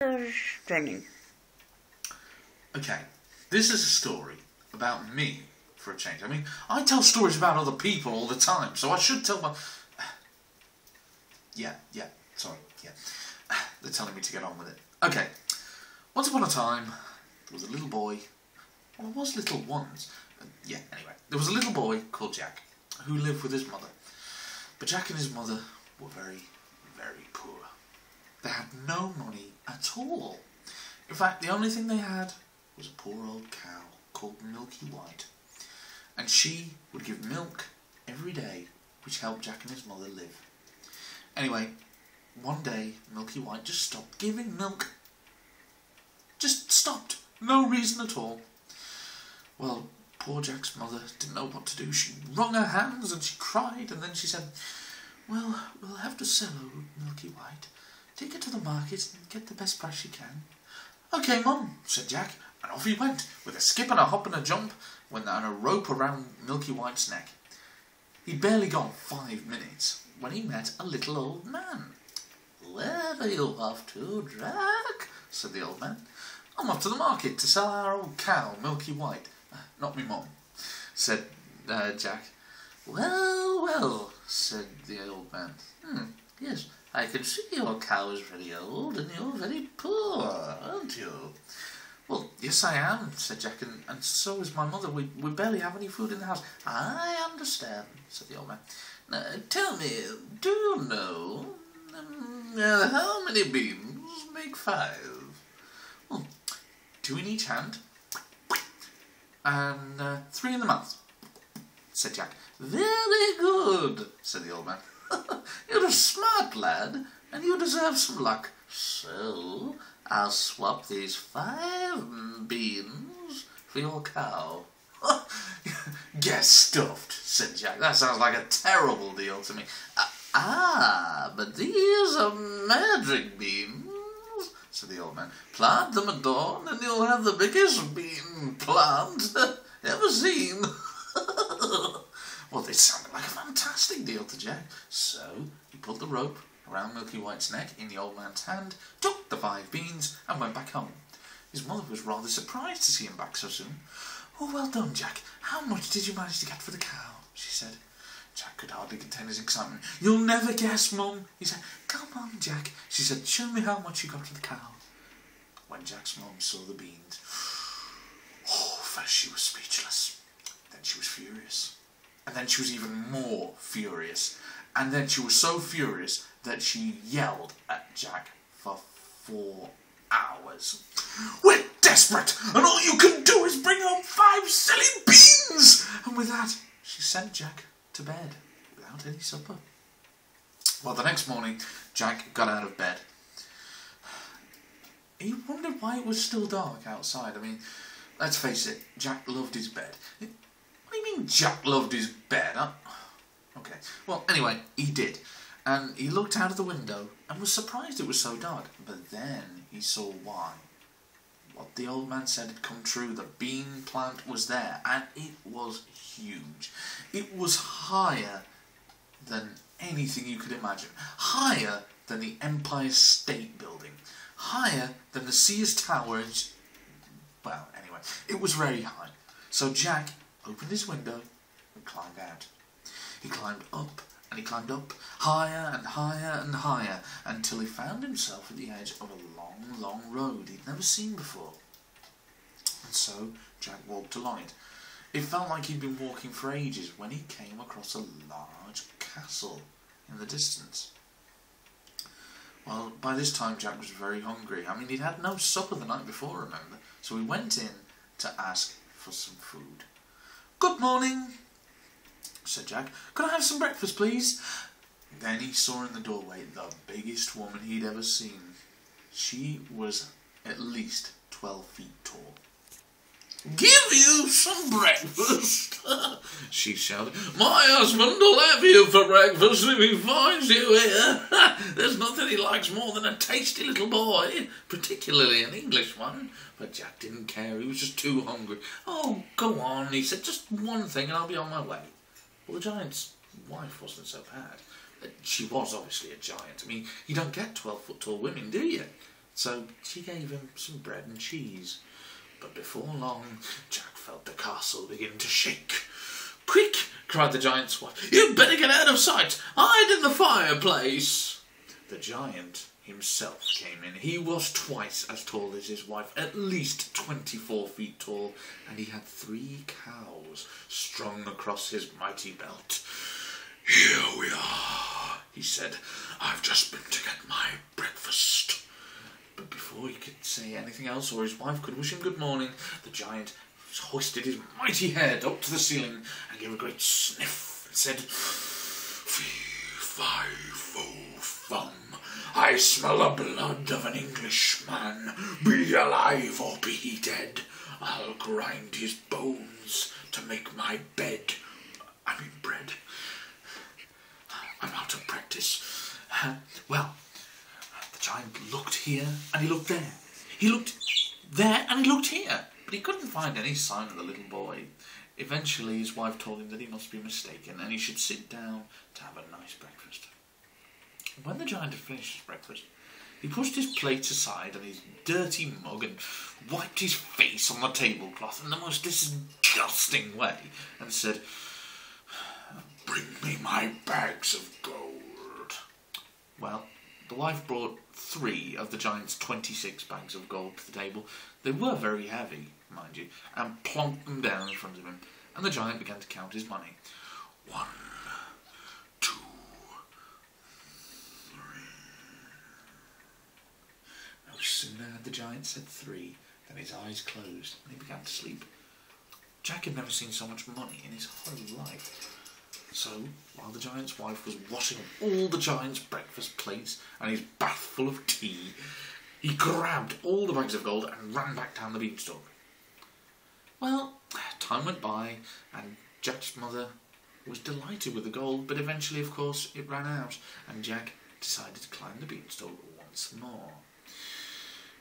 Running. Okay, this is a story about me, for a change. I mean, I tell stories about other people all the time, so I should tell my... Sorry. They're telling me to get on with it. Okay, once upon a time, there was a little boy... Well, it was little once. Anyway, there was a little boy called Jack, who lived with his mother. But Jack and his mother were very, very poor. They had no money at all. In fact, the only thing they had was a poor old cow called Milky White. And she would give milk every day, which helped Jack and his mother live. Anyway, one day, Milky White just stopped giving milk. Just stopped. No reason at all. Well, poor Jack's mother didn't know what to do. She wrung her hands and she cried, and then she said, "Well, we'll have to sell old Milky White. Take her to the market and get the best price you can." "Okay, Mum," said Jack, and off he went, with a skip and a hop and a jump, and a rope around Milky White's neck. He'd barely gone 5 minutes when he met a little old man. "Where are you off to, Jack?" said the old man. "I'm off to the market to sell our old cow, Milky White." "Not me, Mum," said Jack. Well, said the old man. "Yes, I can see your cow is very old and you're very poor, aren't you?" "Well, yes I am," said Jack, and so is my mother. We barely have any food in the house." "I understand," said the old man. "Now, tell me, do you know how many beans make 5? "Well, 2 in each hand, and 3 in the mouth," said Jack. "Very good," said the old man. "You're a smart lad, and you deserve some luck. So, I'll swap these 5 beans for your cow." "Get stuffed," said Jack. "That sounds like a terrible deal to me." But these are magic beans," said the old man. "Plant them at dawn and you'll have the biggest bean plant ever seen." Well, this sounded like a fantastic deal to Jack. So he put the rope around Milky White's neck in the old man's hand, took the 5 beans and went back home. His mother was rather surprised to see him back so soon. "Oh, well done, Jack. How much did you manage to get for the cow?" she said. Jack could hardly contain his excitement. "You'll never guess, Mum," he said. "Come on, Jack," she said. "Show me how much you got for the cow." When Jack's mum saw the beans, first she was speechless, then she was furious, and then she was even more furious, and then she was so furious that she yelled at Jack for 4 hours. "We're desperate, and all you can do is bring home 5 silly beans!" And with that, she sent Jack to bed without any supper. Well, the next morning, Jack got out of bed. He wondered why it was still dark outside. I mean, let's face it, Jack loved his bed. What do you mean Jack loved his bed? Okay, well, anyway, he did. And he looked out of the window and was surprised it was so dark. But then he saw why. What the old man said had come true. The bean plant was there, and it was huge. It was higher than anything you could imagine. Higher than the Empire State Building. Higher than the Sears Tower. Well, anyway, it was very high. So Jack opened his window and climbed out. He climbed up and he climbed up, higher and higher and higher, until he found himself at the edge of a long, long road he'd never seen before. And so Jack walked along it. It felt like he'd been walking for ages when he came across a large castle in the distance. Well, by this time Jack was very hungry. I mean, he'd had no supper the night before, remember? So he went in to ask for some food. "Good morning," said Jack. "Could I have some breakfast, please?" Then he saw in the doorway the biggest woman he'd ever seen. She was at least 12 feet tall. "Give you some breakfast?" she shouted. "My husband will have you for breakfast if he finds you here. There's nothing he likes more than a tasty little boy, particularly an English one." But Jack didn't care. He was just too hungry. "Oh, go on," he said. "Just one thing and I'll be on my way." Well, the giant's wife wasn't so bad. She was obviously a giant. I mean, you don't get 12-foot tall women, do you? So she gave him some bread and cheese. But before long, Jack felt the castle begin to shake. "Quick!" cried the giant's wife. "You'd better get out of sight! Hide in the fireplace!" The giant himself came in. He was twice as tall as his wife, at least 24 feet tall, and he had 3 cows strung across his mighty belt. "Here we are," he said. "I've just been to get my breakfast." But before he could say anything else, or his wife could wish him good morning, the giant hoisted his mighty head up to the ceiling and gave a great sniff and said, "Fee, fi, fo, fum. I smell the blood of an Englishman. Be he alive or be he dead, I'll grind his bones to make my bread. I'm out of practice. Well, the giant looked here and he looked there. He looked there and he looked here, but he couldn't find any sign of the little boy. Eventually his wife told him that he must be mistaken and he should sit down to have a nice breakfast. When the giant had finished his breakfast, he pushed his plate aside and his dirty mug and wiped his face on the tablecloth in the most disgusting way and said, "Bring me my bags of gold." Well, the wife brought 3 of the giant's 26 bags of gold to the table. They were very heavy, mind you, and plonked them down in front of him, and the giant began to count his money. 1, 2, 3. No sooner had the giant said 3 than his eyes closed and he began to sleep. Jack had never seen so much money in his whole life. So, while the giant's wife was washing up all the giant's breakfast plates and his bath full of tea, he grabbed all the bags of gold and ran back down the beanstalk. Well, time went by and Jack's mother was delighted with the gold, but eventually, of course, it ran out and Jack decided to climb the beanstalk once more.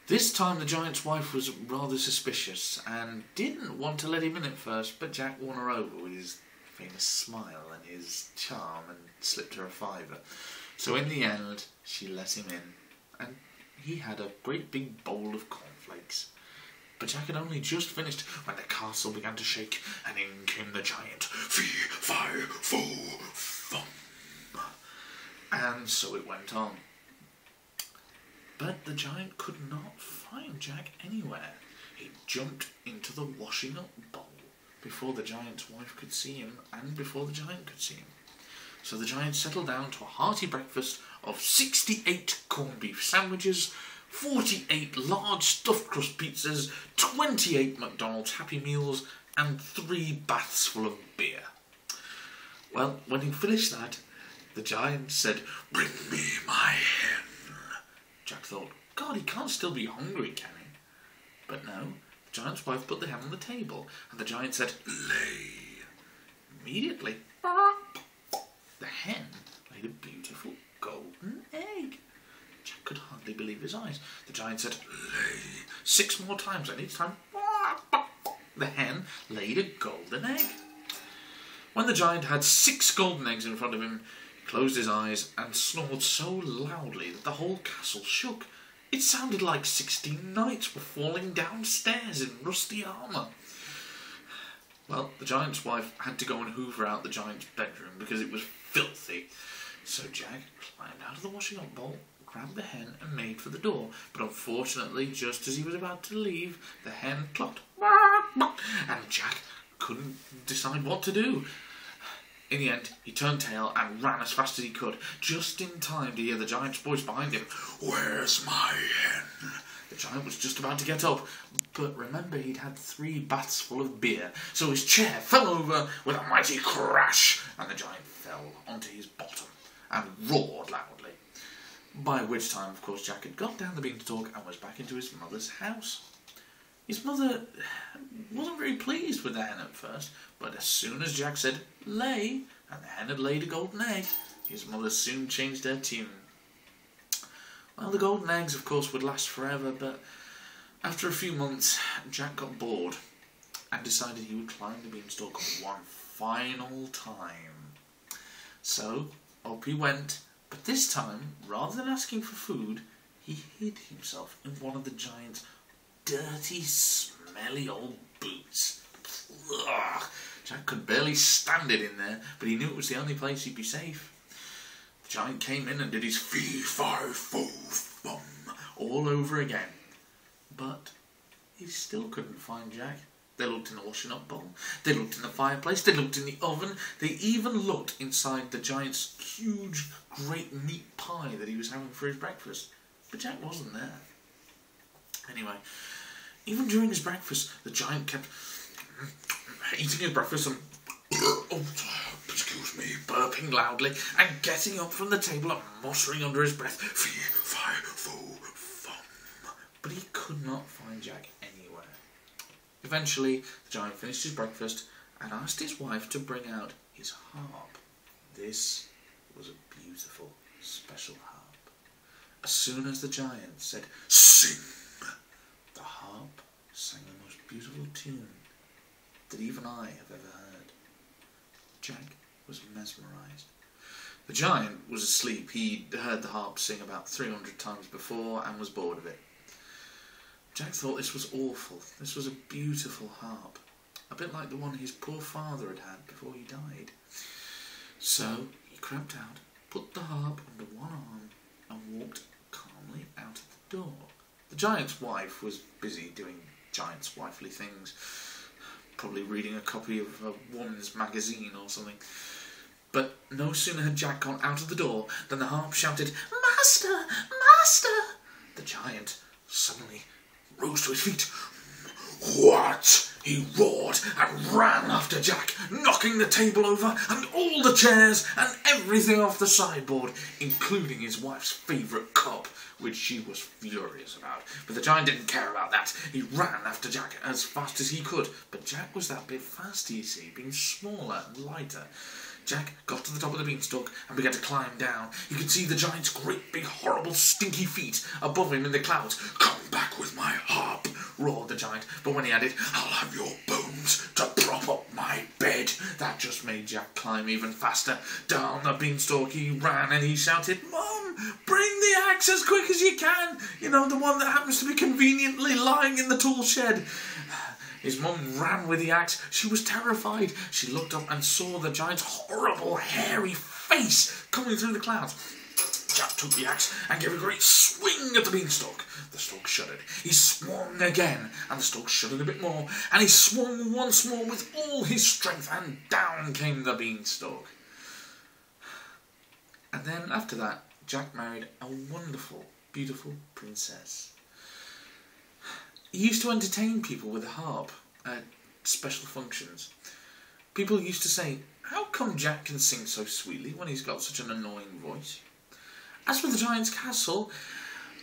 This time the giant's wife was rather suspicious and didn't want to let him in at first, but Jack won her over with his famous smile and his charm and slipped her a $5. So in the end, she let him in, and he had a great big bowl of cornflakes. But Jack had only just finished when the castle began to shake, and in came the giant. Fee, fi, fo, fum. And so it went on. But the giant could not find Jack anywhere. He jumped into the washing up bowl before the giant's wife could see him and before the giant could see him. So the giant settled down to a hearty breakfast of 68 corned beef sandwiches, 48 large stuffed crust pizzas, 28 McDonald's Happy Meals and 3 baths full of beer. Well, when he finished that, the giant said, "Bring me my hen." Jack thought, God, he can't still be hungry, can he? But no. The giant's wife put the hen on the table, and the giant said, "Lay." Immediately, the hen laid a beautiful golden egg. Jack could hardly believe his eyes. The giant said, "Lay," 6 more times, and each time, the hen laid a golden egg. When the giant had 6 golden eggs in front of him, he closed his eyes and snored so loudly that the whole castle shook. It sounded like 16 knights were falling downstairs in rusty armour. Well, the giant's wife had to go and hoover out the giant's bedroom because it was filthy. So Jack climbed out of the washing up bowl, grabbed the hen and made for the door. But unfortunately, just as he was about to leave, the hen clucked. And Jack couldn't decide what to do. In the end, he turned tail and ran as fast as he could, just in time to hear the giant's voice behind him. "Where's my hen?" The giant was just about to get up, but remember he'd had 3 baths full of beer, so his chair fell over with a mighty crash, and the giant fell onto his bottom and roared loudly. By which time, of course, Jack had got down the beanstalk and was back into his mother's house. His mother wasn't very pleased with the hen at first, but as soon as Jack said "lay" and the hen had laid a golden egg, his mother soon changed her tune. Well, the golden eggs, of course, would last forever, but after a few months, Jack got bored and decided he would climb the beanstalk one final time. So, up he went, but this time, rather than asking for food, he hid himself in one of the giant's dirty, smelly old boots. Ugh. Jack could barely stand it in there, but he knew it was the only place he'd be safe. The giant came in and did his fee-fi-fo-fum all over again. But he still couldn't find Jack. They looked in the washing up bowl, they looked in the fireplace, they looked in the oven, they even looked inside the giant's huge, great meat pie that he was having for his breakfast. But Jack wasn't there. Anyway, even during his breakfast, the giant kept eating his breakfast and excuse me, burping loudly and getting up from the table and muttering under his breath, fee-fi-fo-fum. But he could not find Jack anywhere. Eventually, the giant finished his breakfast and asked his wife to bring out his harp. This was a beautiful, special harp. As soon as the giant said, "Sing," the harp sang the most beautiful tune that even I have ever heard. Jack was mesmerised. The giant was asleep. He'd heard the harp sing about 300 times before and was bored of it. Jack thought this was awful. This was a beautiful harp, a bit like the one his poor father had had before he died. So he crept out, put the harp under one arm and walked calmly out of the door. The giant's wife was busy doing giant's wifely things, probably reading a copy of a woman's magazine or something. But no sooner had Jack gone out of the door than the harp shouted, "Master! Master!" The giant suddenly rose to his feet. "What?" he roared and ran after Jack, knocking the table over and all the chairs and everything off the sideboard, including his wife's favourite cup, which she was furious about. But the giant didn't care about that. He ran after Jack as fast as he could, but Jack was that bit faster, you see, being smaller and lighter. Jack got to the top of the beanstalk and began to climb down. He could see the giant's great big horrible stinky feet above him in the clouds. "Come back with my harp," roared the giant, but when he added, "I'll have your bones to prop up my bed," that just made Jack climb even faster. Down the beanstalk he ran and he shouted, "Mum, bring the axe as quick as you can. You know, the one that happens to be conveniently lying in the tool shed." His mum ran with the axe. She was terrified. She looked up and saw the giant's horrible, hairy face coming through the clouds. Jack took the axe and gave a great swing at the beanstalk. The stalk shuddered. He swung again, and the stalk shuddered a bit more, and he swung once more with all his strength, and down came the beanstalk. And then, after that, Jack married a wonderful, beautiful princess. He used to entertain people with a harp at special functions. People used to say, "How come Jack can sing so sweetly when he's got such an annoying voice?" As for the giant's castle,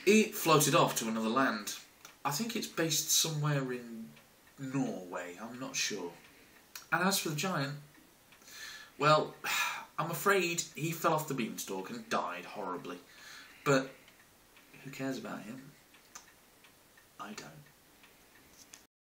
it floated off to another land. I think it's based somewhere in Norway, I'm not sure. And as for the giant, well, I'm afraid he fell off the beanstalk and died horribly. But who cares about him? I don't.